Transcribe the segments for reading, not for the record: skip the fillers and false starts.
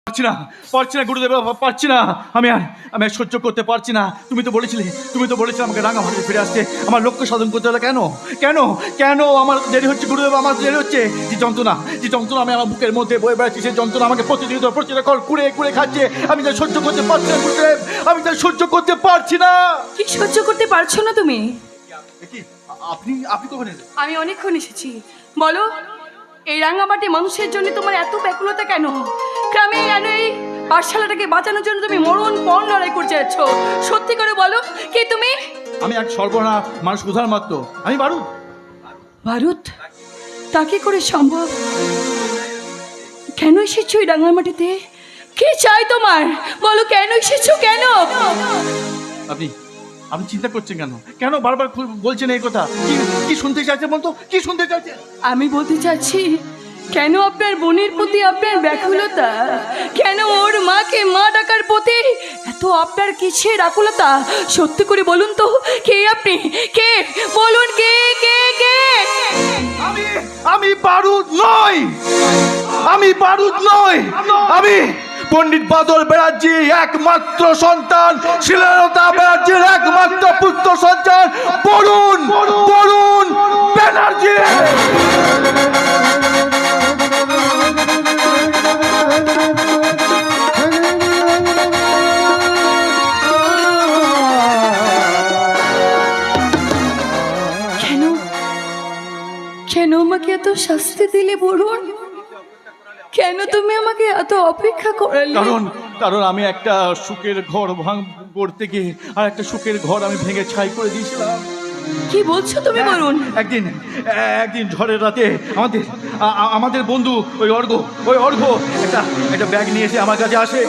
পারছি না গুরুদেব, পারছি না। আমি আর সহ্য করতে পারছি না। তুমি তো বলেছিলে আমাকে রাঙামাটিতে ফিরে আসতে, আমার লক্ষ্য সাধন করতে হলে। কেন কেন কেন আমার দেরি হচ্ছে গুরুদেব? আমার দেরি হচ্ছে। যে যন্ত্রণা আমি আমার বুকের মধ্যে বয়ে বেড়াচ্ছি, সেই যন্ত্রণা আমাকে প্রতিদিন কুড়ে কুড়ে খাচ্ছে। আমি যা সহ্য করতে পারছি না গুরুদেব, আমি যা সহ্য করতে পারছি না। কি সহ্য করতে পারছো না তুমি? আপনি কখন এলেন? আমি অনেকক্ষণ এসেছি। বলো, এই রাঙামাটি মানুষের জন্য তোমার এত ব্যাকুলতা কেন? গ্রামে কেন এই পাঠশালাটাকে বাঁচানোর জন্য তুমি মরণ পণ লড়াই করতে যাচ্ছ? সত্যি করে বলো, কে তুমি? আমি এক সর্বনা মানুষ, উদাহরণ মাত্র। আমি বারুদ। ভারত, তা কি করে সম্ভব? কেন এসেছো এই রাঙামাটিতে? কি চাই তোমার? বলো, কেন এসেছো? কেন? আপনি চিন্তা করছেন কেন? কেন বারবার বলছেন এই কথা? কি শুনতে চাইছেন বলতো? কি শুনতে চাইছেন? আমি বলতে চাচ্ছি, কেন আপনার বোনের প্রতি আপনার ব্যাকুলতা? কেন ওর মাকে মা ডাকার প্রতি এত আপনার কিসের আকুলতা? সত্যি করে বলুন তো, কে আপনি? কে? বলুন, কে কে কে? আমি বারুদ নই। আমি পণ্ডিত বাদল ব্যানার্জি একমাত্র সন্তান, শ্রীলতা ব্যানার্জির একমাত্র পুত্র সন্তান বরুণ ব্যানার্জি। কেন আমাকে এত শাস্তি দিলে বলুন? কেন তুমি আমাকে এত অপেক্ষা করালে? কারণ আমি একটা সুখের ঘর করতে গিয়ে আর একটা সুখের ঘর আমি ভেঙে ছাই করে দিয়েছিলাম। কি বলছো তুমি বলুন? একদিন ঝড়ের রাতে আমাদের বন্ধু ওই অর্ঘ একটা ব্যাগ নিয়ে এসে আমার কাছে আসে।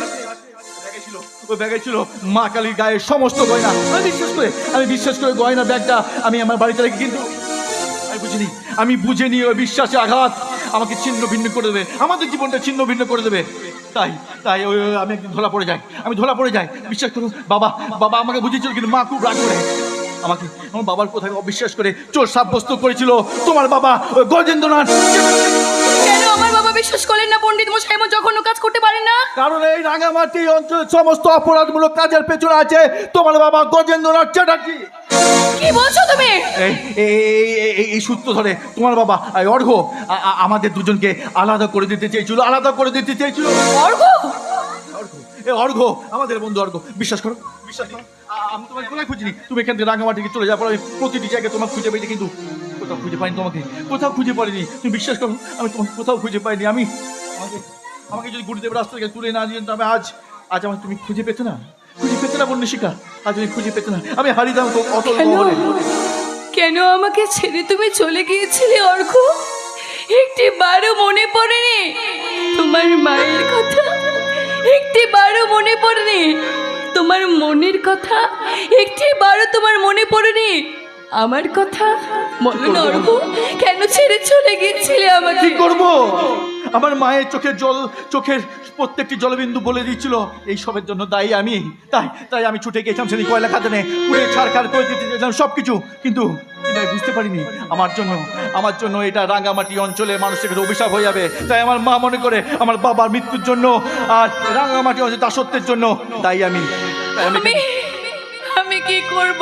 ওই ব্যাগে ছিল মা কালীর গায়ের সমস্ত গয়না। আমি বিশ্বাস করে গয়না ব্যাগটা আমি আমার বাড়িতে রেখে, কিন্তু আমি বুঝিনি ওই বিশ্বাসে আঘাত আমাকে ছিন্ন ভিন্ন করে দেবে, আমাদের জীবনটা ছিন্ন ভিন্ন করে দেবে। তাই আমি একদিন ধরা পড়ে যাই। বিশ্বাস করুন, বাবা আমাকে বুঝিয়েছিল, কিন্তু মা খুব রাগ করে আমাকে আমার বাবার কোথায় অবিশ্বাস করে চোর সাব্যস্ত করেছিল। তোমার বাবা ওই গজেন্দ্রনাথ। কেন আমার বাবা বিশ্বাস করলেন না পণ্ডিত মশাই এমন জঘন্য কাজ করতে পারেন না? কারণ এই রাঙামাটি অঞ্চলের সমস্ত অপরাধমূলক কাজের পেছনে আছে তোমার বাবা গজেন্দ্রনাথ চ্যাটার্জি। কি বলছো তুমি? এই সূত্র ধরে তোমার বাবা অর্ঘ আমাদের দুজনকে আলাদা করে দিতে চেয়েছিল। অর্ঘ আমাদের বন্ধু অর্ঘ। বিশ্বাস করো, আমি তোমাকে কোথায় খুঁজিনি। তুমি এখান থেকে রাঙামাটিকে চলে যাওয়ার পর আমি প্রতিটি জায়গায় তোমাকে খুঁজে পেয়েছি, কিন্তু কোথাও খুঁজে পাইনি তোমাকে। কোথাও খুঁজে পাইনি। তুমি বিশ্বাস করো, আমি তোমাকে কোথাও খুঁজে পাইনি। আমাকে যদি গুরুদেবের রাস্তা থেকে তুলে না দিয়ে তবে আজ আমাকে তুমি খুঁজে পেতে না বন্যশিকা। আজ আমি খুঁজে পেতে না। আমি হারিতাম অতল গহনে। কেন আমাকে ছেড়ে তুমি চলে গিয়েছিলে অর্ঘ? একটি বারো মনে পড়েনি তোমার মায়ের কথা? একটি বারো মনে পড়েনি তোমার মনের কথা? একটি বারো তোমার মনে পড়েনি আমার কথা? বলো না অর্ঘ, কেন ছেড়ে চলে গিয়েছিলে আমাকে? কি করবো? আমার মায়ের চোখের প্রত্যেকটি জলবিন্দু বলে দিয়েছিল এই সবের জন্য দায়ী আমি। তাই আমি ছুটে গিয়েছিলাম সেই কয়লা খাদানে, পুড়ে ছাড়খাড় করে দিতে চেয়েছিলাম সবকিছু, কিন্তু আমি বুঝতে পারিনি আমার জন্য এটা রাঙামাটি অঞ্চলে মানুষের অভিশাপ হয়ে যাবে। তাই আমার মা মনে করে আমার বাবার মৃত্যুর জন্য আর রাঙামাটি অঞ্চলে দাসত্বের জন্য দায়ী আমি। আমি কি করব?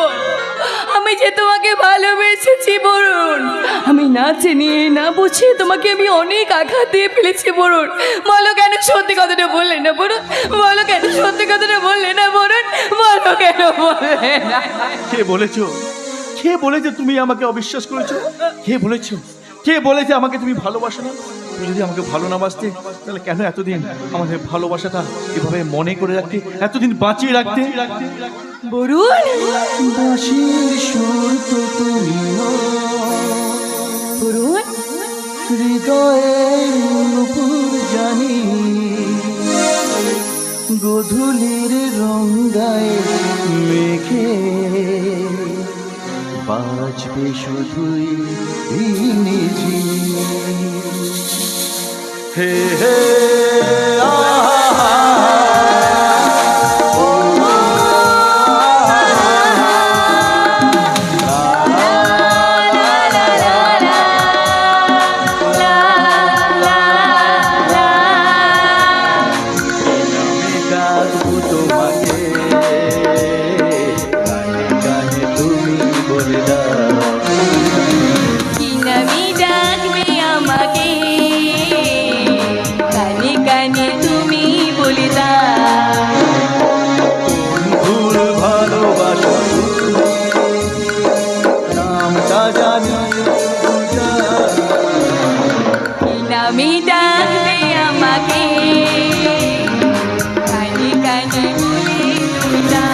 আমি যে তোমাকে ভালোবেসেছি বরুণ, আমি না চিনিয়ে না বুঝিয়ে তোমাকে আমি অনেক আঘাত দিয়ে ফেলেছি বরুণ। বলো কেন সত্যি কথাটা বললে না বরুণ? বলো কেন সত্যি কথাটা বললে না বরুণ? বলো কেন বললে না? কে বলেছে তুমি আমাকে অবিশ্বাস করেছো? কে বলেছে আমাকে তুমি ভালোবাসো না? তুমি যদি আমাকে ভালো না বাসতে, তাহলে কেন এতদিন আমাদের ভালোবাসাটা এভাবে মনে করে রাখতে, এতদিন বাঁচিয়ে রাখতে? বরুণ, বাঁশির সুর তো তুমি বরুণ, হৃদয়ের নূপুর জানি, গধূলির রঙ্গায় মেঘে বাজবে শুধুই নিজি। হে হে নামে ডাকবে আমাকে, কানে কানে বলে তোরা।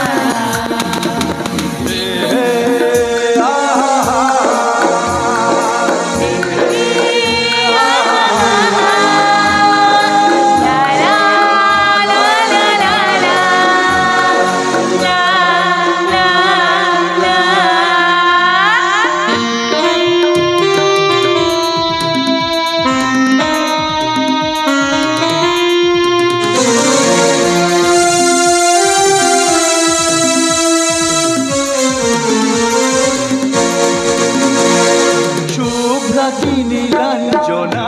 শুভ্রাতি নীলাঞ্জনা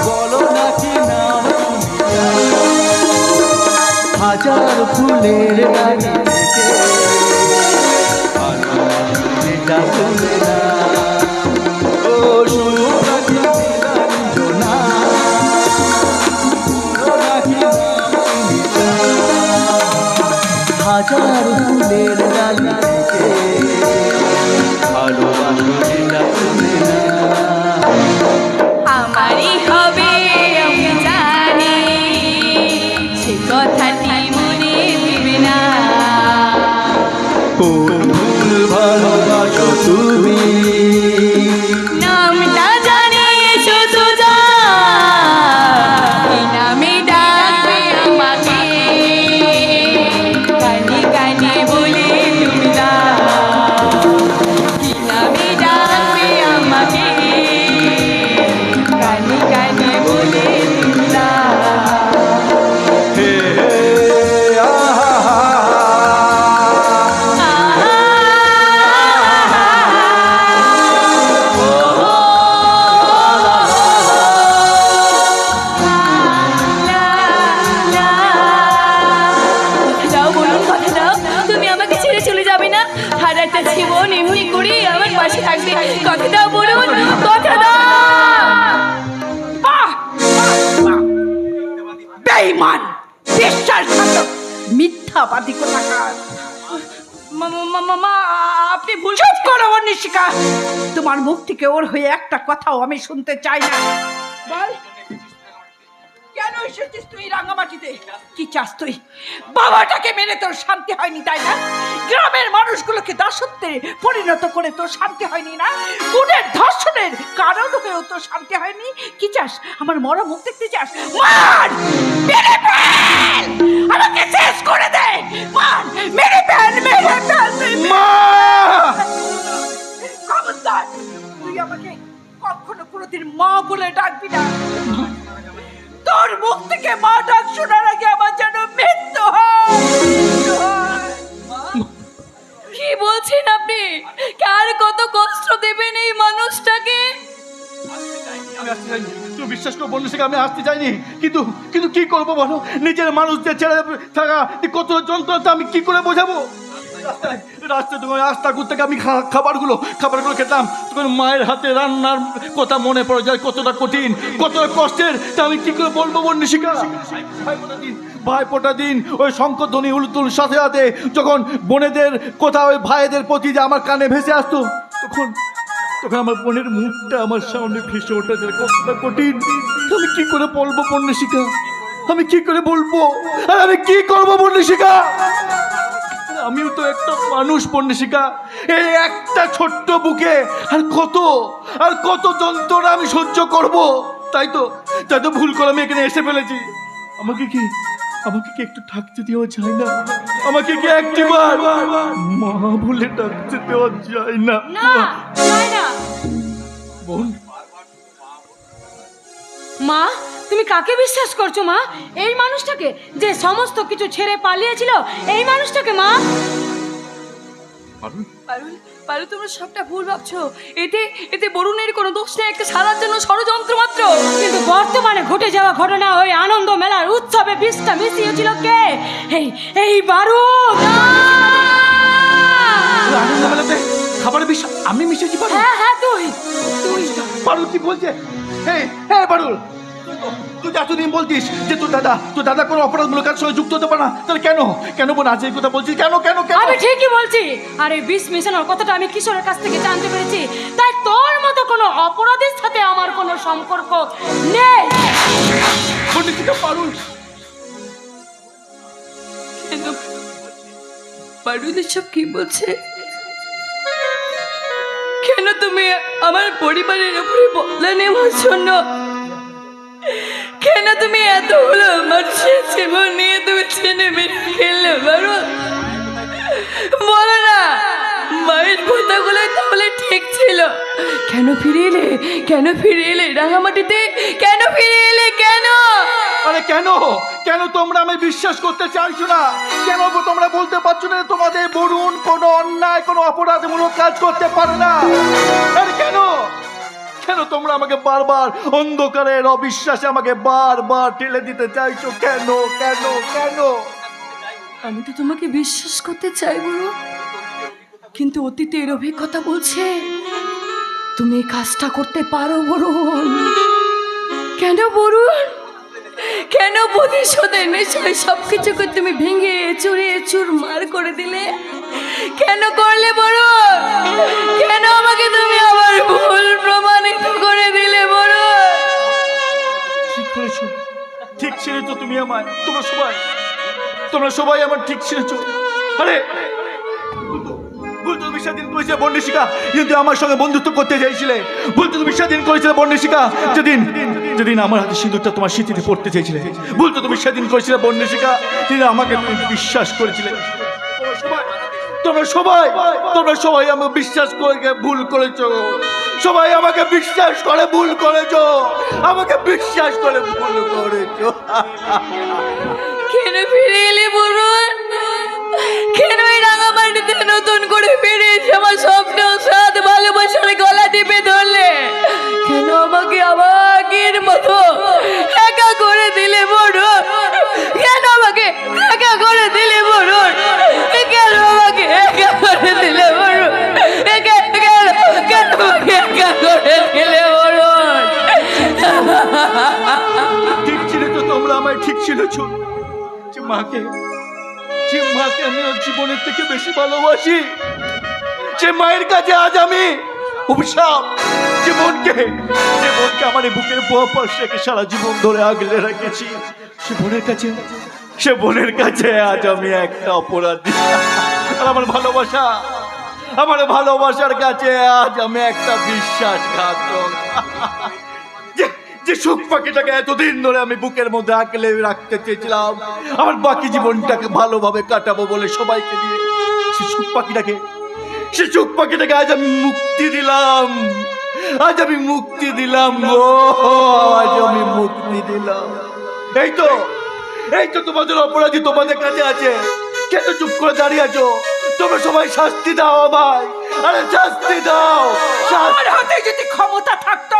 বলো নাকি নাম তুমি? হাজার ফুলের ডালি থেকে ভালোবাসলে ডাকলে না। ও শুভ্রাতি নীলাঞ্জনা বলো নাকি নাম তুমি? হাজার ফুলের ডালি থেকে ভালোবাসলে ডাকলে না। আমারই হবে আমি জানি, সে কথাটি মনে দেবে না। কোন ভুল ভালোবাসো তুমি? নামটা জানি শুধু যা, এই নামে ডাকবে আমাকে, কানে কানে বলে তুমি না। কি নামে ডাকবে আমাকে, কানে কানে বলে তুমি না। হে আহা যাও বলুন, কথা দাও, তুমি আমাকে ছেড়ে চলে যাবে না। সারাটা জীবন এমনি করে আমার পাশে থাকবে। কথা দাও বলুন, কথা দাও। বেঈমান, বিশ্বাসঘাতক, মিথ্যাবাদী কোথাকার। মা আপনি ভুল। চুপ করো অনিশিকা, তোমার মুখ থেকে ওর হয়ে একটা কথাও আমি শুনতে চাই না। বল, কেন এসেছিস তুই রাঙামাটিতে? কি চাস তুই? বাবাটাকে মেরে তোর শান্তি হয়নি তাই না? গ্রামের মানুষগুলোকে দাসত্বে পরিণত করে তোর শান্তি হয়নি না? বোনের ধর্ষণের কারণ হয়েও তোর শান্তি হয়নি? কি চাস? আমার মরা মুখ দেখতে চাস? মার, মেরে ফেল, আমাকে শেষ করে দে। মার, মেরে ফেল, মেরে ফেল, মা! খবরদার, তুই আমাকে কখনো কোনোদিন মা বলে ডাকবি না। তোর মুখ থেকে মা ডাক শোনার আগে আমার যেন মৃত্যু হয়। কি বলছেন আপনি? কার কত কষ্ট দেবেন এই মানুষটাকে? আমি আসতে চাইনি, তুমি বিশ্বাস করো বন্ধুকে, আমি আসতে চাইনি, কিন্তু কিন্তু কি করবো বলো? নিজের মানুষদের ছেড়ে থাকা কত যন্ত্রণা আমি কি করে বোঝাবো? রাস্তায় তোমার রাস্তা ঘুরতে আমি খাবারগুলো খেতাম, তখন মায়ের হাতে রান্নার কথা মনে পড়ে যায়, কতটা কঠিন, কতটা কষ্টের, তা আমি কি করে বলবো বন্যশিকা? ভাইপোটা দিন ওই শঙ্করধ্বনি উলুতুল সাথে সাথে যখন বোনেদের কথা ওই ভাইদের প্রতি যে আমার কানে ভেসে আসতো, তখন আমার বোনের মুখটা আমার সামনে ভেসে ওঠেছে, কতটা কঠিন। আমি কি করে বলবো বন্যশিকা? আমি কি করে বলবো? আর আমি কি করবো বন্যশিকা? আমিও তো একটা মানুষ বন্যশিকা, এই একটা ছোট্ট বুকে আর কত যন্ত্রণা আমি সহ্য করব। তাই তো ভুল করে আমি এখানে এসে ফেলেছি। আমাকে কি একটু থাকতে দেওয়া যায় না? আমাকে কি একটিবার মা বলে ডাকতে দেওয়া যায় না? না, যায় না। বোন, মা, তুমি কাকে বিশ্বাস করছো মা? এই মানুষটাকে, যে সমস্ত কিছু ছেড়ে পালিয়েছিল, এই মানুষটাকে মা? পারুল, তোমরা সবটা ভুল ভাবছো। এতে বরুণের কোনো দোষ নেই, একটা সারার জন্য ষড়যন্ত্র মাত্র। কিন্তু বর্তমানে ঘটে যাওয়া ঘটনা, ওই আনন্দ মেলার উৎসবে বিষটা মিশিয়েছিল কে? এই বারুদ। আনন্দ মেলাতে খাবারের বিষ আমি মিশেছি? হ্যাঁ, তুই পারুল কি বলছে? হ্যাঁ পারুল, তুই এতদিন বলতিস যে তোর দাদা কোনো অপরাধমূলক কাজের সঙ্গে যুক্ত হতে পারে না, তাহলে কেন বোন আজ এই কথা বলছিস? কেন? আমি ঠিকই বলছি। আর এই বিষ মেশানোর কথাটা আমি কিশোরের কাছ থেকে জানতে পেরেছি, তাই তোর মতো কোনো অপরাধের সাথে আমার কোনো সম্পর্ক নেই। বন্দিশিকা পারুল, কেন পারুল এসব কি বলছে? কেন তুমি আমার পরিবারের উপরে বদলা নেওয়ার জন্য, কেন তুমি এতগুলো মানুষের জীবন নিয়ে তুমি ছেলে মেরে ফেললে পারো? বলো না, মায়ের কথাগুলো তাহলে ঠিক ছিল। কেন ফিরে এলে, কেন ফিরে এলে রাঙামাটিতে, কেন ফিরে এলে, কেন? আরে কেন কেন তোমরা আমি বিশ্বাস করতে চাইছো না? কেন তোমরা বলতে পারছো না তোমাদের বরুণ কোনো অন্যায় কোনো অপরাধমূলক কাজ করতে পারে না? আরে কেন কেন তোমরা আমাকে বারবার অন্ধকারের অবিশ্বাসে আমাকে বারবার ঠেলে দিতে চাইছো? কেন কেন কেন? আমি তো তোমাকে বিশ্বাস করতে চাই বড়, কিন্তু অতীতের অভিজ্ঞতা বলছে তুমি এই কাজটা করতে পারো বরুণ। কেন বরুণ, কেন প্রতিশোধের নেশায় সবকিছুকে তুমি ভেঙে চুরে চুরমার করে দিলে? কেন করলে বরুণ? কেন আমাকে তুমি আমার ভুল প্রমাণিত করে দিলে বরুণ? ঠিক করেছো, ঠিক ছেড়েছো তুমি আমায়। তোমরা সবাই আমার ঠিক ছেড়েছো। আরে ভুল তো তুমি সেদিন করেছিলে বন্দিশিকা, কিন্তু আমার সঙ্গে বন্ধুত্ব করতে চাইছিলে। ভুল তো তুমি সেদিন করেছিলে বন্দিশিকা, যেদিন আমার হাতে সিঁদুরটা তোমার স্মৃতিতে পড়তে চাইছিলে। ভুল তো তুমি সেদিন করেছিলে বন্দিশিকা, যেদিন আমাকে তুমি বিশ্বাস করেছিলে। তোমরা সবাই আমাকে বিশ্বাস করে ভুল করেছো। সবাই আমাকে বিশ্বাস করে ভুল করেছো, আমাকে বিশ্বাস করে ভুল করেছো। কেন ফিরে এলে বরুণ? কেন এই রাঙামাটিতে নতুন করে ফিরে এসে আমার স্বপ্ন সাথ ভালোবাসার গলা টিপে ধরলে? কেন আমাকে আগের মতো একা করে দিলে বরুণ? কেন আমাকে একা করে দিলে বরুণ? কেন আমাকে একা করে দিলে বরুণ? কেন আমাকে একা করে দিলে বরুণ? ঠিক ছিল তো তোমরা আমায়, ঠিক ছিল যে মাকে আমি ওর জীবনের থেকে বেশি ভালোবাসি। যে মায়ের কাছে আজ আমি অভিশাপ, যে বোনকে আমার এই বুকের পোয়াপাশ রেখে সারা জীবন ধরে আগলে রেখেছি, সে বোনের কাছে আজ আমি একটা অপরাধী। আর আমার ভালোবাসার কাছে আজ আমি একটা বিশ্বাসঘাতক। যে সুখ পাখিটাকে এতদিন ধরে আমি বুকের মধ্যে আঁকলে রাখতে চেয়েছিলাম, আমার বাকি জীবনটাকে ভালোভাবে কাটাবো বলে সবাইকে দিয়ে, সে সুখ পাখিটাকে আজ আমি মুক্তি দিলাম। আজ আমি মুক্তি দিলাম গো, আজ আমি মুক্তি দিলাম। এই তো তোমাদের অপরাধী তোমাদের কাছে আছে। কেন চুপ করে দাঁড়িয়ে আছো? তোমরা সবাই শাস্তি দাও আমায়, আরে শাস্তি দাও। আমার হাতে যদি ক্ষমতা থাকতো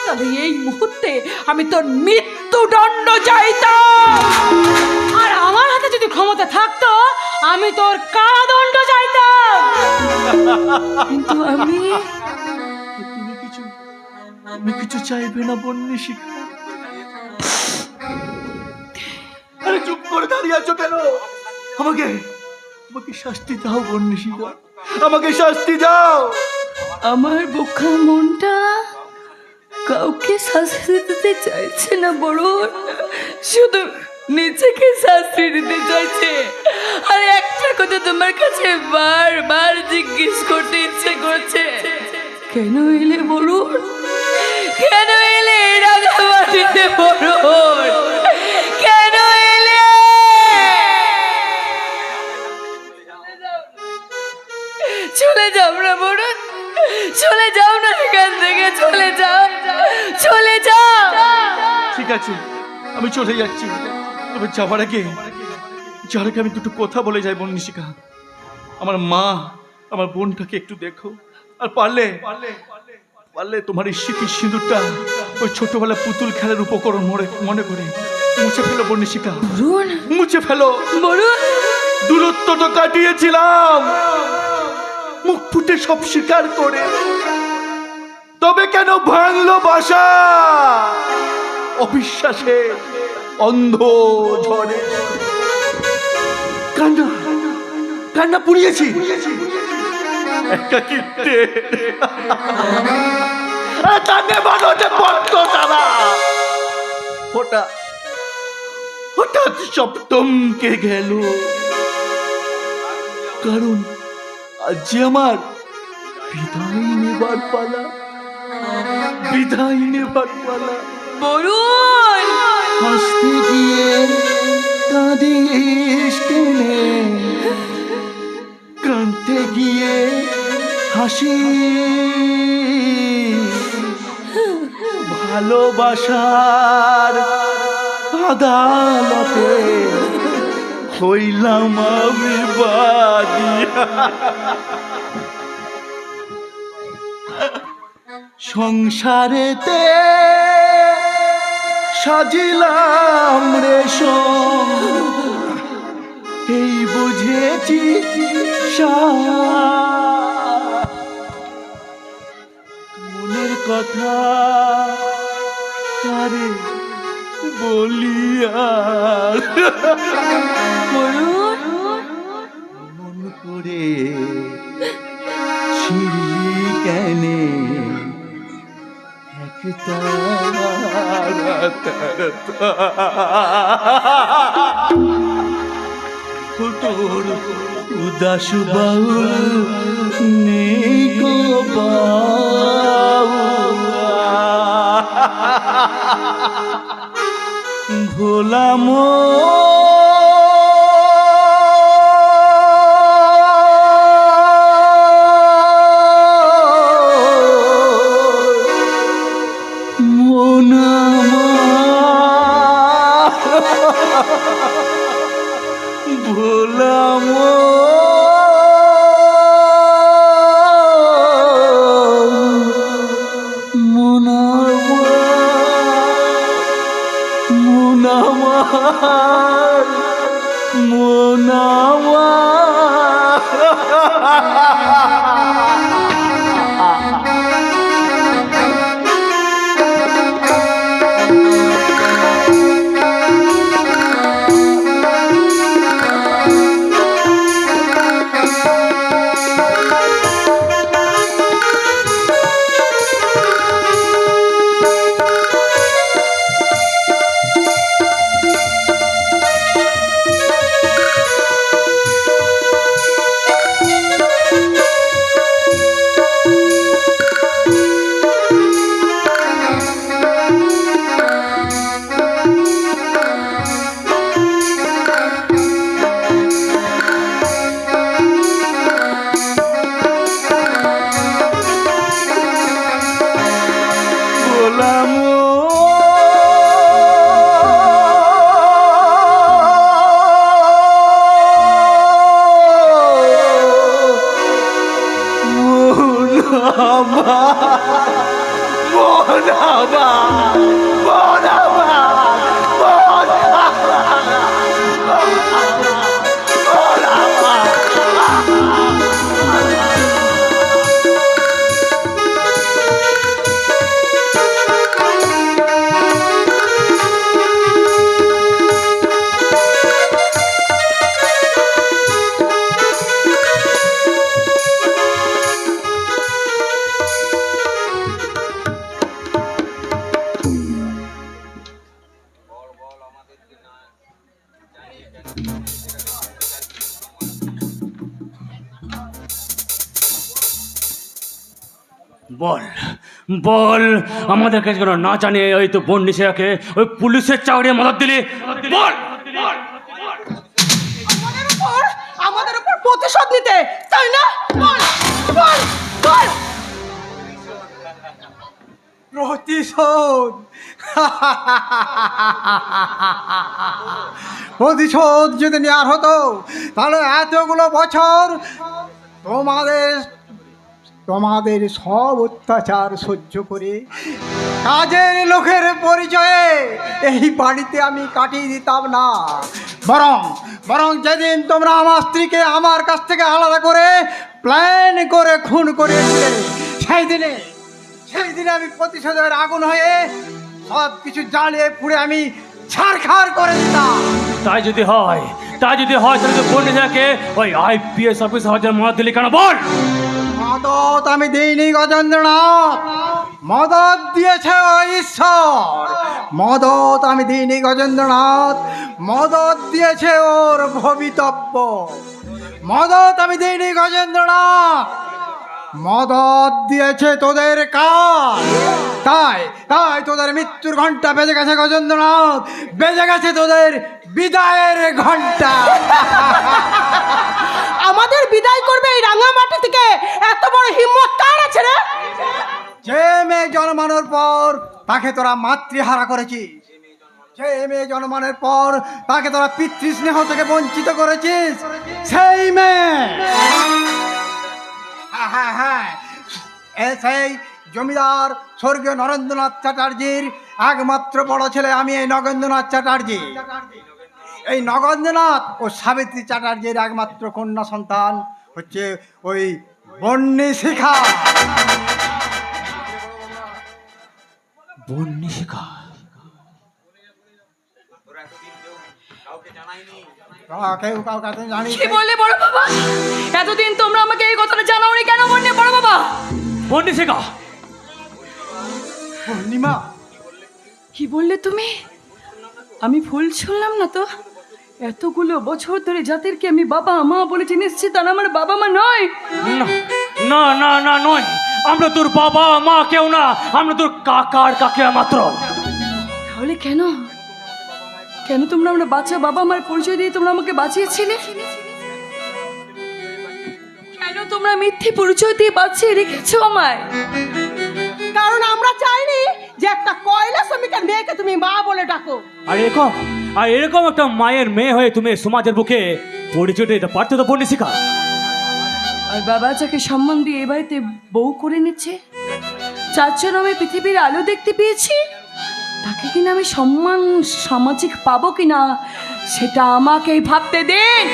তাহলে এই মুহূর্তে আমি তোর মৃত্যুদণ্ড চাইতাম। আর আমার হাতে যদি ক্ষমতা থাকতো আমি তোর কারাদণ্ড চাইতাম। কিন্তু তুমি কিছু চাইবে না বন্দিশিকা? আরে চুপ করে দাঁড়িয়ে আছো কেন? আমাকে শাস্তি দাও বন্দিশিকা, আমাকে শাস্তি দাও। আমার বোকা মনটা কাউকে শাস্তি দিতে চাইছে না বরুণ, শুধু নিজেকে শাস্তি দিতে চাইছে। আর একটা কথা তোমার কাছে বারবার জিজ্ঞেস করতে ইচ্ছে করছে, কেন এলে বরুণ? কেন এলে রাঙামাটিতে বরুণ? কেন এলে? চলে যাও না বরুণ, চলে যাও না এখান থেকে, চলে যাও। ঠিক আছে, আমি চলে যাচ্ছি। তবে যাওয়ার আগে আমি দুটো কথা বলে যাই বন্দিশিকা। আমার মা আমার বোনটাকে একটু দেখো, আর পারলে তোমার এই স্মৃতির সিঁদুরটা ওই ছোটবেলা পুতুল খেলার উপকরণ মনে করে মুছে ফেলো বন্দিশিকা, মুছে ফেলো। দূরত্ব তো কাটিয়েছিলাম মুখ ফুটে সব স্বীকার করে, তবে কেন ভাঙলো বাসা অবিশ্বাসে অন্ধ ঝড়ে? কান্না পুড়িয়েছি একাকিত্বে, জানে মানুষের বদ্ধ তারা হঠাৎ হঠাৎ সব টমকে গেল, কারণ আজ আমার বিদায় নেবার পালা, বিদায় নেবার পালা। বরুণ, হাসতে গিয়ে কাঁদিস টেনে, কাঁদতে গিয়ে হাসি, ভালোবাসার আদালতে হইলাম আমি বাদী। সংসারেতে সাজিলাম রেশম, এই বুঝেছি মনের কথা তারে বলিয়া বরুণ, মন করে ছিড়লি কেনে একটা তোর উদাস বাউল নেই গো ভোলাম ভোলাম বল বল আমাদের কাছে কেন না জানিয়ে ওই তো বোন নিশাকে ওই পুলিশের চাকরি মদত দিলি? বল আমাদের উপর প্রতিশোধ নিতে, তাই না? বল বল বল। প্রতিশোধ প্রতিশোধ যদি নেওয়ার হতো তাহলে এতগুলো বছর তোমাদের সব অত্যাচার সহ্য করে কাজের লোকের পরিচয়ে এই বাড়িতে আমি কাটিয়ে দিতাম না। বরং যেদিন তোমরা আমার স্ত্রীকে আমার কাছ থেকে আলাদা করে প্ল্যান করে খুন করেছিলে সেই দিনে আমি প্রতিশোধের আগুন হয়ে সব কিছু জ্বালিয়ে পুড়ে আমি ছারখার করে দিতাম। তাই যদি হয় তাহলে তো বোন নিশাকে ওই আইপিএস অফিসার হওয়ার মদত দিলি কেন? বল। মদত আমি দিইনি গজেন্দ্রনাথ, মদত দিয়েছে ওই ঈশ্বর, মদত আমি দিইনি গজেন্দ্রনাথ, মদত দিয়েছে ওর ভবিতব্য, মদত আমি দিইনি গজেন্দ্রনাথ, মদত দিয়েছে তোদের কাল। তাই তাই তোদের মৃত্যুর ঘন্টা বেজে গেছে গজেন্দ্রনাথ, বেজে গেছে তোদের বিদায়ের ঘন্টা। আমাদের বিদায় করবে এই রাঙামাটি থেকে, এত বড় হিম্মত কার আছে রে? যে মেয়ে জন্মানোর পর তাকে তোরা মাতৃহারা করেছিস, যে মেয়ে জন্মানোর পর তাকে তোরা পিতৃস্নেহ থেকে বঞ্চিত করেছিস, সেই মেয়ে, হ্যাঁ হ্যাঁ হ্যাঁ, সেই জমিদার স্বর্গীয় নরেন্দ্রনাথ চ্যাটার্জির একমাত্র বড় ছেলে আমি, এই নগেন্দ্রনাথ চ্যাটার্জি। এই নগেন্দ্রনাথ ও সাবিত্রী চ্যাটার্জির একমাত্র কন্যা সন্তান হচ্ছে ওই বন্নিশিখা। বন্নিশিখা? কেউ কাউকে জানি কি বললে বড় বাবা? এতদিন তোমরা আমাকে এই কথাটা জানাওনি কেন বললে বড় বাবা? বন্নিশিখা? পূর্ণিমা, কি বললে তুমি? আমি ভুল শুনলাম না তো? এতগুলো বছর ধরে যাদেরকে আমি বাবা মা বলে চিনেছি তারা আমার বাবা মা নয়। না না না না নয়, আমরা তোর বাবা মা কেউ না, আমরা তোর কাকার কাকিয়া মাত্র। তাহলে কেন কেন তোমরা আমরা বাচ্চা বাবা মার পরিচয় দিয়ে তোমরা আমাকে বাঁচিয়েছিলে? কেন তোমরা মিথ্যে পরিচয় দিয়ে বাঁচিয়ে রেখেছো আমায়? কারণ আমরা চাইনি যে একটা কয়লা শ্রমিকের মেয়েকে তুমি মা বলে ডাকো। আর এরকম একটা মায়ের মেয়ে হয়ে তুমি সমাজের বুকে পরিচয় দিতে পারতো তো বন্নিশিখা। আর বাবা যাকে সম্মান দিয়ে এ বাড়িতে বউ করে নিচ্ছে, যার জন্য আমি পৃথিবীর আলো দেখতে পেয়েছি, তাকে কিনা আমি সম্মান সামাজিক পাবো কিনা সেটা আমাকেই ভাবতে দিন।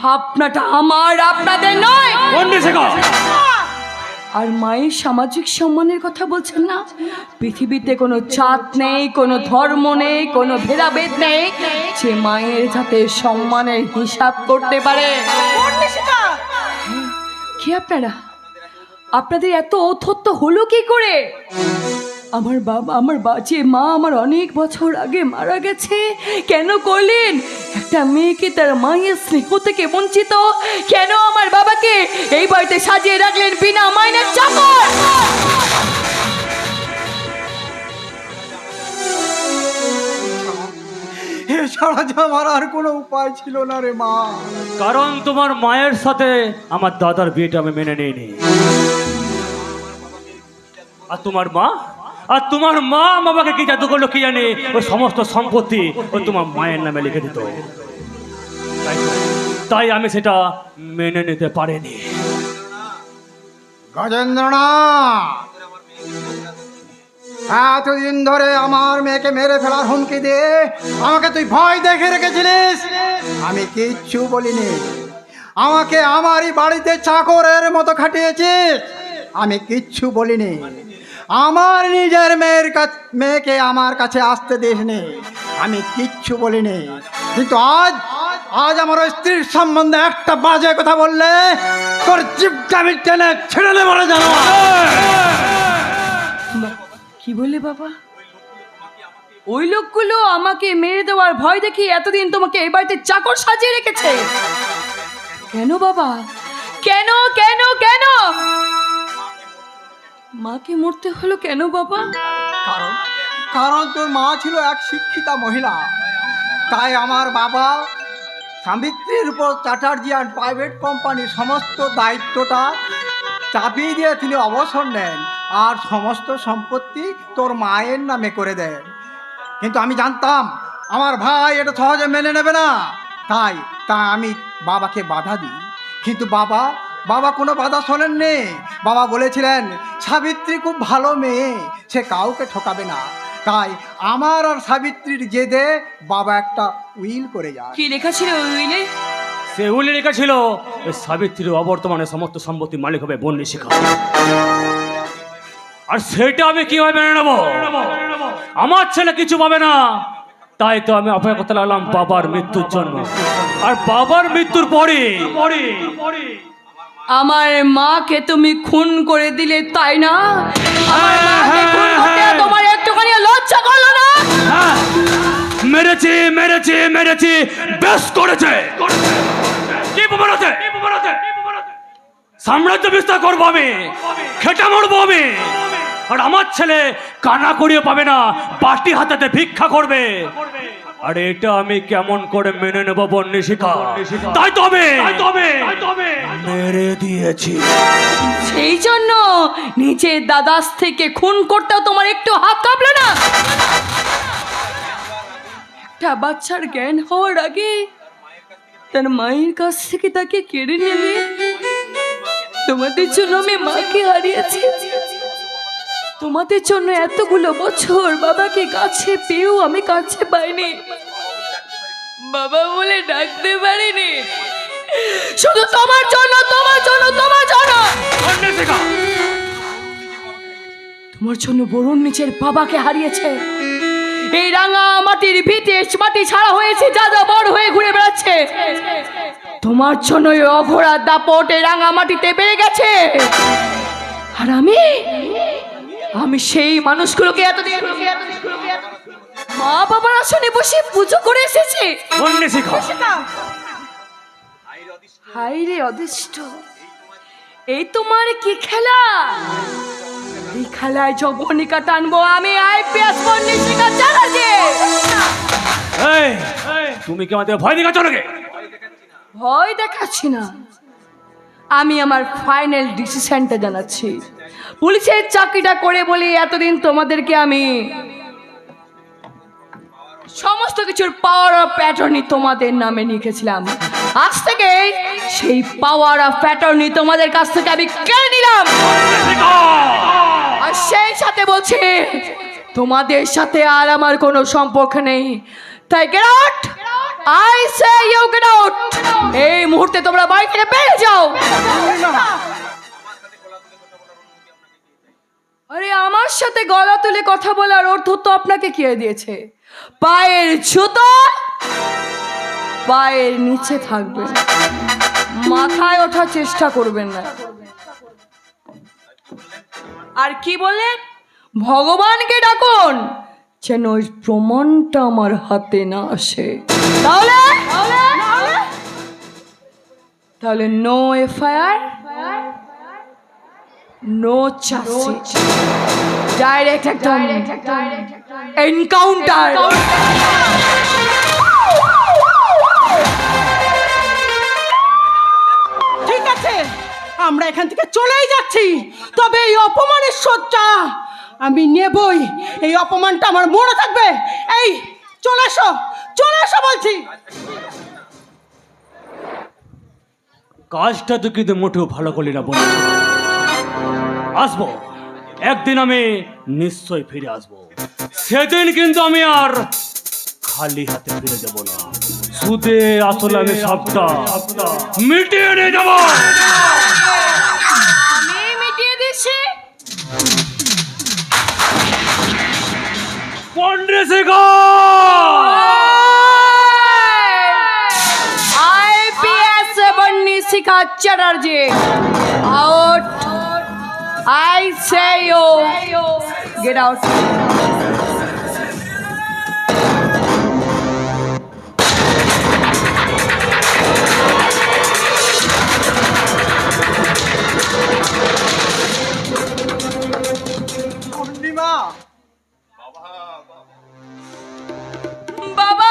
ভাবনাটা আমার, আপনাদের নয়। বন্নিশিখা, আর মায়ের সামাজিক সম্মানের কথা বলছেন না? পৃথিবীতে কোনো জাত নেই, কোনো ধর্ম নেই, কোনো ভেদাভেদ নেই যে মায়ের সাথে সম্মানের হিসাব করতে পারে। কি আপনারা, আপনাদের এত ঔদ্ধত্য হলো কি করে? আমার বাবা, যে মা আমার অনেক বছর আগে মারা গেছে, কেন করলেন? একটা মেয়েকে তার মায়ের স্নেহ থেকে বঞ্চিত কেন আমার বাবাকে এই বাড়িতে সাজিয়ে রাখলেন বিনা মাইনের চাকর? এছাড়া যে আমার আর কোনো উপায় ছিল না রে মা। কারণ তোমার মায়ের সাথে আমার দাদার বিয়েটা আমি মেনে নিইনি। আর তোমার মা বাবাকে কি জাদু করলো কি জানি, ওই সমস্ত সম্পত্তি ওই তোমার মায়ের নামে লিখে দিত। তাই আমি সেটা মেনে নিতে পারিনি। গজেন্দ্রনাথ, এতদিন ধরে আমার মেয়েকে মেরে ফেলার হুমকি দিয়ে আমাকে তুই ভয় দেখে রেখেছিলিস, আমি কিচ্ছু বলিনি। আমাকে আমারই বাড়িতে চাকরের মতো খাটিয়েছিস, আমি কিচ্ছু বলিনি। আমার নিজের মেয়েকে আমার কাছে আসতে দিসনি, আমি কিচ্ছু বলিনি। কিন্তু আজ আমার স্ত্রীর সম্বন্ধে একটা বাজে কথা বললে তোর জিভটা আমি টেনে ছেড়ে দেবো বলে জানো। কি বললে বাবা? ওই লোকগুলো আমাকে মেরে দেওয়ার ভয় দেখিয়ে এতদিন তোমাকে এই বাড়িতে চাকর সাজিয়ে রেখেছে কেন বাবা? কেন কেন কেন মাকে মরতে হলো কেন বাবা? কারণ তোর মা ছিল এক শিক্ষিতা মহিলা, তাই আমার বাবা সাবিত্রীর উপর চ্যাটার্জি অ্যান্ড প্রাইভেট কোম্পানির সমস্ত দায়িত্বটা চাপিয়ে দিয়ে তিনি অবসর নেন আর সমস্ত সম্পত্তি তোর মায়ের নামে করে দেন। কিন্তু আমি জানতাম আমার ভাই এটা সহজে মেনে নেবে না, তাই আমি বাবাকে বাধা দিই। কিন্তু বাবা কোনো বাধা শোনেননি। বাবা বলেছিলেন সাবিত্রী খুব ভালো মেয়ে, সে কাউকে ঠকাবে না। তাই আমার আর সাবিত্রীর জেদে বাবা একটা উইল করে যায়। কি লেখা ছিল ওই উইলে? সে উইলে লেখা ছিল ওই সাবিত্রীর অবর্তমানে সমস্ত সম্পত্তির মালিক হবে বন্নিশিখা। আর সেটা আমি কিভাবে মেনে নেবো? আমার ছেলে কিছু পাবে না, তাই তো আমি অপেক্ষা করতে লাগলাম বাবার মৃত্যুর জন্য। আর বাবার মৃত্যুর পরে আমার মাকে তুমি খুন করে দিলে, তাই না? আমার মাকে খুন করতে তোমার একটুখানি লজ্জা করলো না? হ্যাঁ, মেরেছি মেরেছি মেরেছি, বেশ করেছে। কি প্রমাণ আছে? সাম্রাজ্য বিস্তার করবো আমি, খেটে মরবো আমি, আর আমার ছেলে কানা করিয়ে পাবে না, বাটি হাতে ভিক্ষা করবে। আরে এটা আমি কেমন করে মেনে নেব বন্যশিখা? তাই তবে মেরে দিয়েছি। সেই জন্য নিজের দাদাস থেকে খুন করতেও তোমার একটু হাত কাঁপলো না? একটা বাচ্চার জ্ঞান হওয়ার আগে তার মায়ের কাছ থেকে তাকে কেড়ে নেবে। তোমাদের জন্য আমি মাকে হারিয়েছি, তোমাদের জন্য এতগুলো বছর বাবাকে কাছে পেয়েও আমি কাছে পাইনি, বাবা বলে ডাকতে পারিনি। শুধু তোমার জন্য, তোমার জন্য, তোমার জন্য, তোমার জন্য বরুণ নিজের বাবাকে হারিয়েছে। এই রাঙা মাটির ভিটে মাটি ছাড়া হয়েছে, যা যা বড় হয়ে ঘুরে বেড়াচ্ছে। তোমার জন্য ওই অঘোরা দাপট এই রাঙা মাটিতে বেড়ে গেছে। আর আমি সেই মানুষগুলোকে এতদিন মা বাবার আসনে বসে পুজো করে এসেছি। হাই রে অদিষ্ট, এই তোমার কি খেলা? এই খেলায় যবনিকা টানবো আমি, আইপিএস বন্যশিখা চালাচ্ছি। তুমি কি আমাদের ভয় দেখাচ্ছ নাকি? ভয় দেখাচ্ছি না, আমি আমার ফাইনাল ডিসিশনটা জানাচ্ছি। পুলিশের চাকরিটা করে বলি এতদিন তোমাদেরকে আমি সমস্ত কিছুর পাওয়ার অফ অ্যাটর্নি তোমাদের নামে লিখেছিলাম। আজ থেকে সেই পাওয়ার অফ অ্যাটর্নি তোমাদের কাছ থেকে আমি কেড়ে নিলাম। আর সেই সাথে বলছি, তোমাদের সাথে আর আমার কোনো সম্পর্ক নেই। তাই get out, I say you get out. এই মুহূর্তে তোমরা বাড়ি থেকে বেরিয়ে যাও। আরে আমার সাথে গলা তুলে কথা বলার অর্থ তো আপনাকে কে দিয়েছে? পায়ের জুতো পায়ের নিচে থাকবে, মাথায় ওঠার চেষ্টা করবেন না। আর কি বললেন? ভগবানকে ডাকুন যেন ওই প্রমাণটা আমার হাতে না আসে। তাহলে no FIR, no chargesheet, direct একদম এনকাউন্টার। ঠিক আছে, আমরা এখান থেকে চলেই যাচ্ছি, তবে এই অপমানের শোধটা আমি নেবই। এই অপমানটা আমার মনে থাকবে। এই চলে এসো, চলে এসো বলছি। কাজটা তো কিন্তু মোটেও ভালো করলি না বন্ধু। আসবো একদিন, আমি নিশ্চয়ই ফিরে আসবো। সেদিন কিন্তু আমি আর খালি হাতে ফিরে যাব না, সুদে আসলে আমি সবটা মিটিয়ে নিয়ে যাব। আমি মিটিয়ে দিচ্ছি। IPS Bonyashikha Chatterjee out. I say you get out. Purnima, বাবা,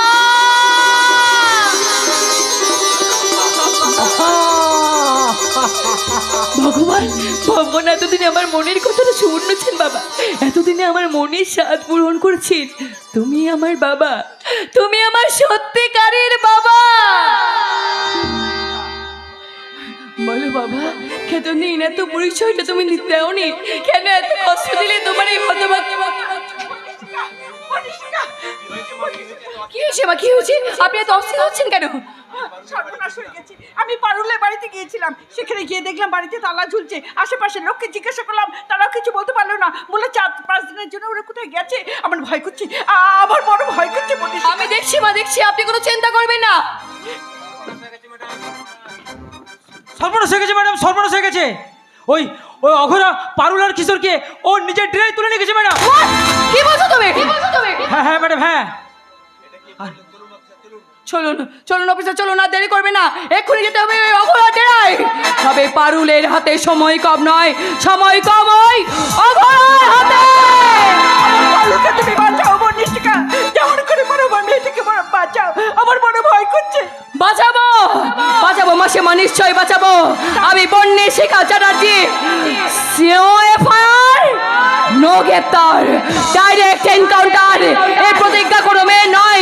ভগবান ভগবান এতদিনে আমার মনের কথাটা শুনেছেন বাবা। এতদিনে আমার মনের স্বাদ পূরণ করেছেন। তুমি আমার বাবা, তুমি আমার সত্যিকারের বাবা। বলো বাবা, এতদিন এত পরিচয়টা তুমি দেওনি কেন? এত কষ্ট দিলে তোমার এই হতভাগ্য। কি হয়েছে মা, কি হয়েছে? আপনি এত অস্থির হচ্ছেন কেন? সর্বনাশ হয়ে গেছে। আমি পারুলের বাড়িতে গিয়েছিলাম, সেখানে গিয়ে দেখলাম বাড়িতে তালা ঝুলছে। আশেপাশের লোককে জিজ্ঞাসা করলাম, তারাও কিছু বলতে পারলো না। বলে 4-5 দিনের জন্য ওরা কোথায় গেছে। আমার ভয় করছে, আমার বড় ভয় করছে। আমি দেখছি মা, দেখছি, আপনি কোনো চিন্তা করবেন না। সর্বনাশ হয়ে গেছে ম্যাডাম, সর্বনাশ হয়ে গেছে। ওই ওই অঘোরা পারুল আর কিশোরকে ও নিজের ড্রেনে তুলে নিয়ে গেছে ম্যাডাম। কি বলছো তুমি? হ্যাঁ হ্যাঁ ম্যাডাম, হ্যাঁ। চলুন চলুন অফিসার, চলুন, আর দেরি করবে না, এক্ষুনি যেতে হবে ওই অঘোরা ডেরায়। তবে পারুলের হাতে সময় কম নয়, সময় কম ওই অঘোরার হাতে। পারুলকে তুমি বাঁচাও বর্ণিষ্ঠিকা, যেমন করে পারো আমার মেয়েটিকে বাঁচাও, আমার মনে ভয় করছে। বাঁচাবো বাঁচাবো মাসিমা, নিশ্চয়ই বাঁচাবো। আমি বর্ণিষ্ঠিকা চ্যাটার্জি, এফআইআর, নো গ্রেপ্তার, ডাইরেক্ট এনকাউন্টার, এই প্রতিজ্ঞা কোনো মেয়ে নয়,